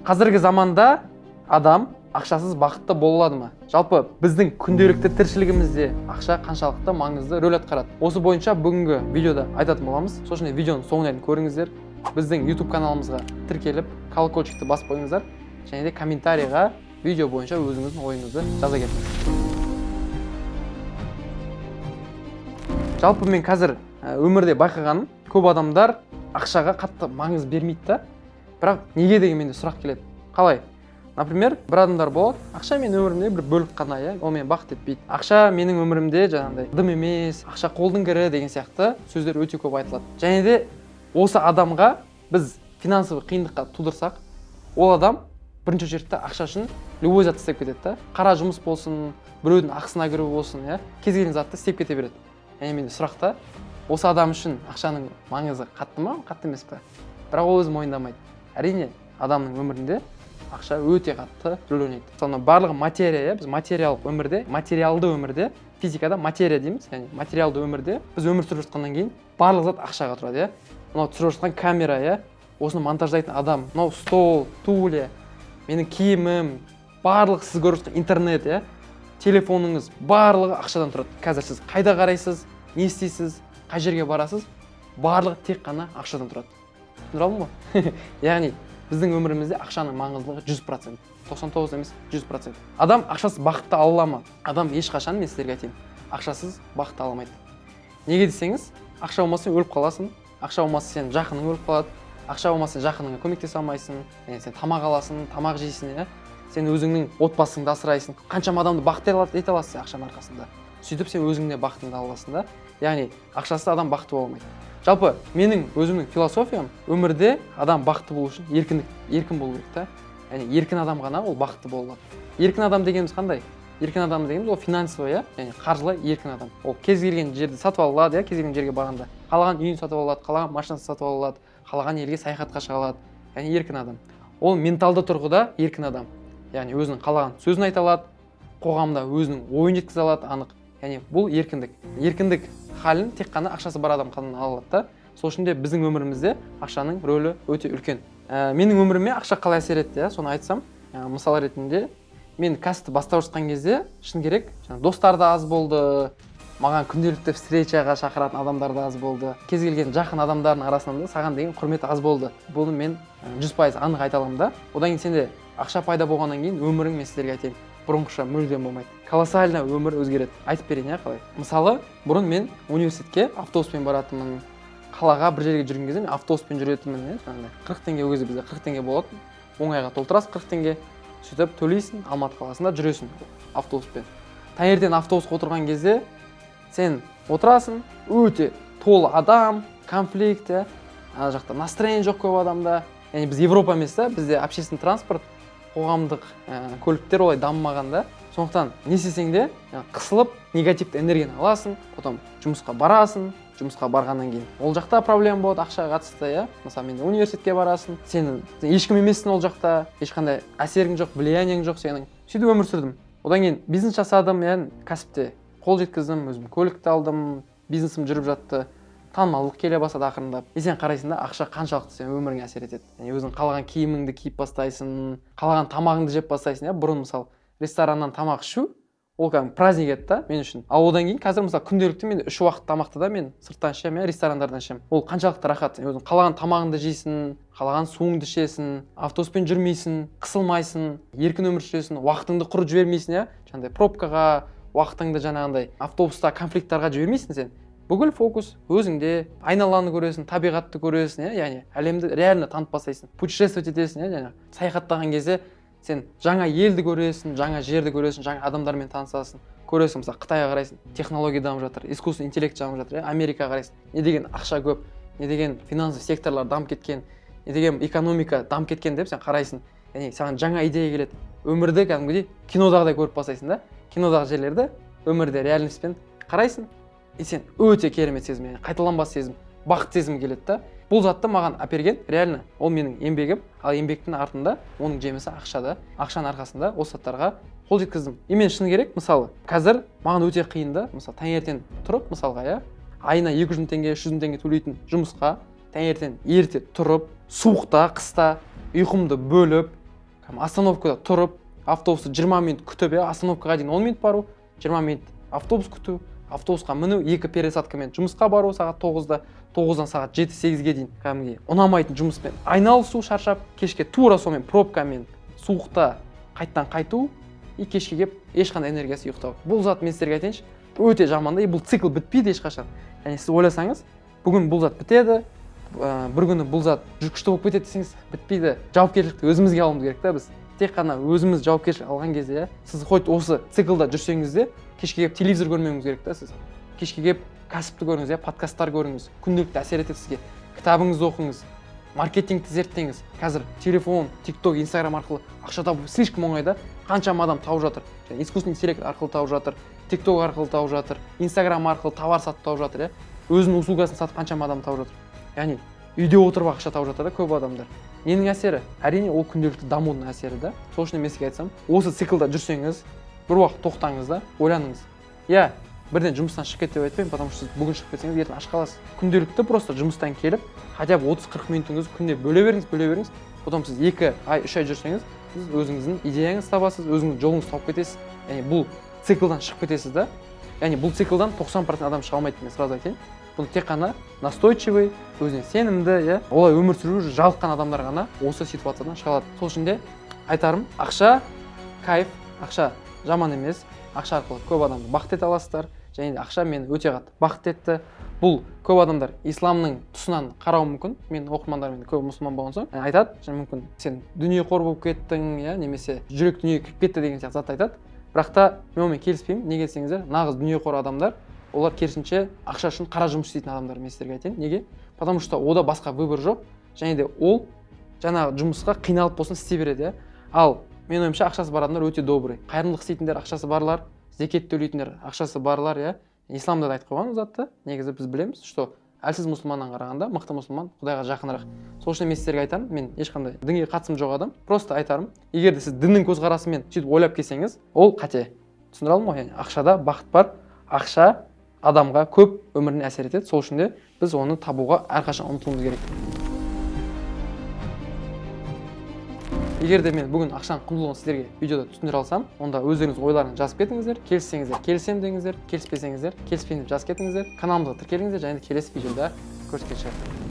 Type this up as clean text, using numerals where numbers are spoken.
Қазіргі заманда адам ақшасыз бақытты бола алады ма? Жалпы біздің күнделікті тіршілігімізде ақша қаншалықты маңызды рөл атқарады? Осы бойынша бүгінгі видеода айтатын боламыз. Сол үшін видеоның соңына дейін көріңіздер. Біздің YouTube каналымызға тіркеліп, колокольчикті басып қойыңыздар. Және де комментарийға видео бойынша өзіңіздің ойыңызды жаза кетіңіз. Жалпы мен қазір өмірде байқағаным, көп адамдар ақшаға қатты маңыз бермейді да. Бірақ неге деген менде сұрақ келеді. Қалай? Например, бір адамдар болады, ақша менің өмірімде бір бөлік қана, ол мені бақыт етпейді. Ақша менің өмірімде жаңағыдай дым емес, ақша қолдың кірі деген сияқты сөздер өте көп айтылады. Және де осы адамға біз финансовый қиындыққа тудырсақ, ол адам бірінші очередьте ақша үшін любой затты істеп кетеді да. Қара жұмыс болсын, біреудің ақысына кіру болсын, кез келген затты істеп кете береді. Және менде сұрақ та, осы адам үшін ақшаның маңызы қатты ма, қатты емес пе? Бірақ ол өзі мойындамайды. Әрине, адамның өмірінде ақша өте қатты рөл ойнайды. Соны барлығы материя, біз материалдық өмірде, материалды өмірде, физикада материя дейміз, яғни материалды өмірде біз өмір сүріп жатқаннан кейін барлық зат ақшаға тұрады, Мынау түсіріп жатқан камера, осыны монтаждайтын адам, мынау стол, стулья, менің киімім, барлық сіз көріп жатқан интернет, телефоныңыз, барлығы ақшадан тұрады. Қазір сіз қайда қарайсыз, не істейсіз, қай жерге барасыз, барлығы тек қана ақшадан тұрады. Түсіндіре алдым ғой? Яғни біздің өмірімізде ақшаның маңыздылығы 100%, 99 емес 100%. Адам ақшасыз бақытты ала ала ма? Адам ешқашан, мен сіздерге айтайын, ақшасыз бақытты ала алмайды. Неге десеңіз, ақша болмаса өліп қаласың, ақша болмаса сен жақының өліп қалады, ақша болмаса жақыныңа көмектесе алмайсың, сен тамақ аласың, тамақ жейсің, сен өзіңнің отбасыңды асырайсың. Қаншама адамды бақытты ете аласың ақшаның арқасында. Сөйтіп сен өзіңде бақытыңды ала аласың да. Яғни ақшасыз адам бақытты бола алмайды. Жалпы менің өзімнің философиям, өмірде адам бақытты болу үшін еркін болу керек та. Яғни еркін адам ғана ол бақытты бола алады. Еркін адам дегеніміз қандай? Еркін адам дегеніміз ол финансовый, яғни қаржылай еркін адам. Ол кез келген жерді сатып ала алады, кез келген жерге барғанда. Қалаған үйін сатып ала алады, қалаған машинасын сатып ала алады, қалаған елге саяхатқа шыға алады. Яғни еркін адам. Ол менталды тұрғыда еркін адам. Яғни өзінің қалаған сөзін айта алады, қоғамда өзінің ойын жеткізе алады, анық. Яғни бұл еркіндік. Еркіндік халін тек қана ақшасы бар адам қана ала алады да. Сол үшін де біздің өмірімізде ақшаның рөлі өте үлкен. Менің өміріме ақша қалай әсер етті, соны айтсам, мысал ретінде мен кәсіпті бастап жатқан кезде шын керек, достар да аз болды, маған күнделікті встречаға шақыратын адамдар да аз болды. Кез келген жақын адамдардың арасынан да саған деген құрмет аз болды. Бұны мен 100% анық айта аламын да. Одан кейін сенде ақша пайда болғаннан кейін өмірің, мен сіздерге айтайын, бұрынғыша мүлдем болмайды. Колоссально өмір өзгереді. Айтып берейін, қалай? Мысалы, бұрын мен университетке автобуспен баратынмын. Қалаға бір жерге жүрген кезде мен автобуспен жүретінмін, 40 теңге өзі бізде 40 теңге болады. Оңайға толтырасың 40 теңге. Сөйтіп төлейсің, Алматы қаласында жүресің автобуспен. Таңертең автобусқа отырған кезде сен отырасың, өте толы адам, конфликт, ана жақта настроение жоқ көп адамда. Яғни біз Европа емес та, бізде общественный транспорт, қоғамдық көліктер олай дамымаған да. Сондықтан не істесең де қысылып негативті энергияны аласың, потом жұмысқа барасың, жұмысқа барғаннан кейін ол жақта проблема болады ақшаға қатысты, Мысалы мен университетке барасың, сен ешкім емессің ол жақта, ешқандай әсерің жоқ, влияниең жоқ сенің. Сөйтіп өмір сүрдім. Одан кейін бизнес жасадым, кәсіпте қол жеткіздім, өзім көлікті алдым, бизнесім жүріп жатты. Танымалдық келе бастады ақырындап. Сен қарайсың да ақша қаншалықты сен өміріңе әсер етеді. Өзің қалаған киіміңді киіп бастайсың, қалаған тамағыңды жеп бастайсың. Бұрын мысалы рестораннан тамақ ішу, ол кәдімгі праздник еді да мен үшін. Ал одан кейін қазір мысалы күнделікті мен 3 уақыт тамақты да мен сырттан ішемін, ресторандардан ішемін. Ол қаншалықты рахат. Өзің қалаған тамағыңды жейсің, қалаған суыңды ішесің, автобуспен жүрмейсің, қысылмайсың, еркін өмір сүресің, уақытыңды құрып жібермейсің, жаңағыдай пробкаға, уақытыңды жаңағындай автобуста конфликттарға жібермейсің сен. Бүкіл фокус өзіңде, айналаны көресің, табиғатты көресің, яғни әлемді реально танып бастайсың. Путешествовать етесің, саяхаттаған кезде сен жаңа елді көресің, жаңа жерді көресің, жаңа адамдармен танысасың. Көресің, мысалы Қытайға қарайсың, технология дамып жатыр, искусственный интеллект дамып жатыр, Америкаға қарайсың. Не деген ақша көп, не деген финансовый секторлар дамып кеткен, не деген экономика дамып кеткен деп сен қарайсың. Яғни саған жаңа идея келеді. Өмірді кәдімгідей кинодағыдай көріп бастайсың да. Кинодағы жерлерді өмірде реальностьпен қарайсың. Сен өте керемет сезім, қайталанбас сезім, бақыт сезімі келеді да. Бұл затты маған әперген, реально, ол менің еңбегім, ал еңбектің артында оның жемісі ақшада. Ақшаның арқасында осы заттарға қол жеткіздім. Мен шыны керек, мысалы, қазір маған өте қиынды, мысалы, таңертең тұрып, мысалға, айына 200 000 теңге, 300 000 теңге төлейтін жұмысқа таңертең ерте тұрып, суықта, қыста, ұйқымды бөліп, остановкада тұрып, автобусты 20 минут күтіп, остановкаға дейін 10 минут бару, 20 минут автобус күту, автобусқа міну, 2 пересадкамен жұмысқа бару сағат 9-да, 9-дан сағат 7-8-ге дейін кәдімгідей ұнамайтын жұмыспен айналысу, шаршап, кешке тура сонымен пробкамен суықта қайттан қайту и кешке келіп ешқандай энергиясы ұйықтау. Бұл зат мен сіздерге айтайыншы, өте жаман да, бұл цикл бітпейді ешқашан. Яғни сіз ойласаңыз, бүгін бұл зат бітеді, бір күні бұл зат жүкішті болып кетеді десеңіз, бітпейді. Жауапкершілікті өзімізге алуымыз керек та біз. Тек қана өзіміз жауапкершілік алған кезде, сіз хоть осы циклда жүрсеңіз де, кешке келіп телевизор көрмеуіңіз керек та сіз. Кешке келіп кәсіпті көріңіз, подкасттар көріңіз, күнделікті әсер етеді сізге. Кітабыңызды оқыңыз, маркетингті зерттеңіз. Қазір телефон, TikTok, Instagram арқылы ақша табу слишком оңай да. Қаншама адам тауып жатыр. Искусственный интеллект арқылы тауып жатыр, TikTok арқылы тауып жатыр, Instagram арқылы товар сатып тауып жатыр, өзінің услугасын сатып қаншама адам тауып жатыр. Яғни үйде отырып ақша тауып жатыр да көп адамдар. Ненің әсері? Әрине ол күнделікті дамудың әсері да. Сол үшін мен сізге айтсам, осы циклда жүрсеңіз, бір уақыт тоқтаңыз да, ойланыңыз. Бірден жұмыстан шығып кет деп айтпаймын, потому что сіз бүгін шығып кетсеңіз, ертең аш қаласыз. Күнделікті просто жұмыстан келіп, хотя бы 30-40 минутыңызды күнде бөле беріңіз. Потом сіз 2 ай, 3 ай жүрсеңіз, сіз өзіңіздің идеяңызды табасыз, өзіңіздің жолыңызды тауып кетесіз. Яғни бұл циклдан шығып кетесіз да. Яғни бұл циклдан 90% адам шыға алмайды, мен сразу айтайын. Бұны тек қана настойчивый, өзіне сенімді, олай өмір сүру жалыққан адамдар ғана осы ситуациядан шыға алады. Сол үшін де айтарым, ақша кайф, ақша жаман емес, ақша арқылы көп адамды бақыт ете аласыздар. Және де ақша мені өте қатты бақыт етті. Бұл көп адамдар исламның тұсынан қарауы мүмкін. Мен оқырмандарым көп мұсылман болған соң айтады, және мүмкін сен дүниеқор болып кеттің, немесе жүрек дүниеге кіріп кетті деген сияқты зат айтады. Бірақ та мен онымен келіспеймін. Неге десеңіздер, нағыз дүниеқор адамдар, олар керісінше ақша үшін қара жұмыс істейтін адамдар, мен сіздерге айтайын. Неге? Потому что ода басқа выбор жоқ, және де ол жаңағы жұмысқа қиналып болсын істей береді. Ал мен ойымша ақшасы бар адамдар өте добрый. Қайырымдылық істейтіндер ақшасы барлар, зекет төлейтіндер ақшасы барлар, исламда да айтып қойған затты. Негізі біз білеміз, что әлсіз мұсылманнан қарағанда мықты мұсылман Құдайға жақынырақ. Сол үшін мен сіздерге айтарым, мен ешқандай дінге қатысым жоқ адам, просто айтарым, егер де сіз діннің көзқарасымен сөйтіп ойлап келсеңіз, ол қате. Түсіндіре алдым ғой? Ақшада бақыт бар, ақша адамға көп өміріне әсер етеді. Сол үшін де біз оны табуға әрқашан ұмтылуымыз керек. Егер де мен бүгін ақшаның құндылығын сіздерге видеода түсіндіре алсам, онда өздеріңіз ойларыңызды жазып кетіңіздер, келіссеңіздер келісем деңіздер, келіспесеңіздер келіспеймін деп жазып кетіңіздер, каналымызға тіркеліңіздер, және де келесі видеода көрсеткен шығармын.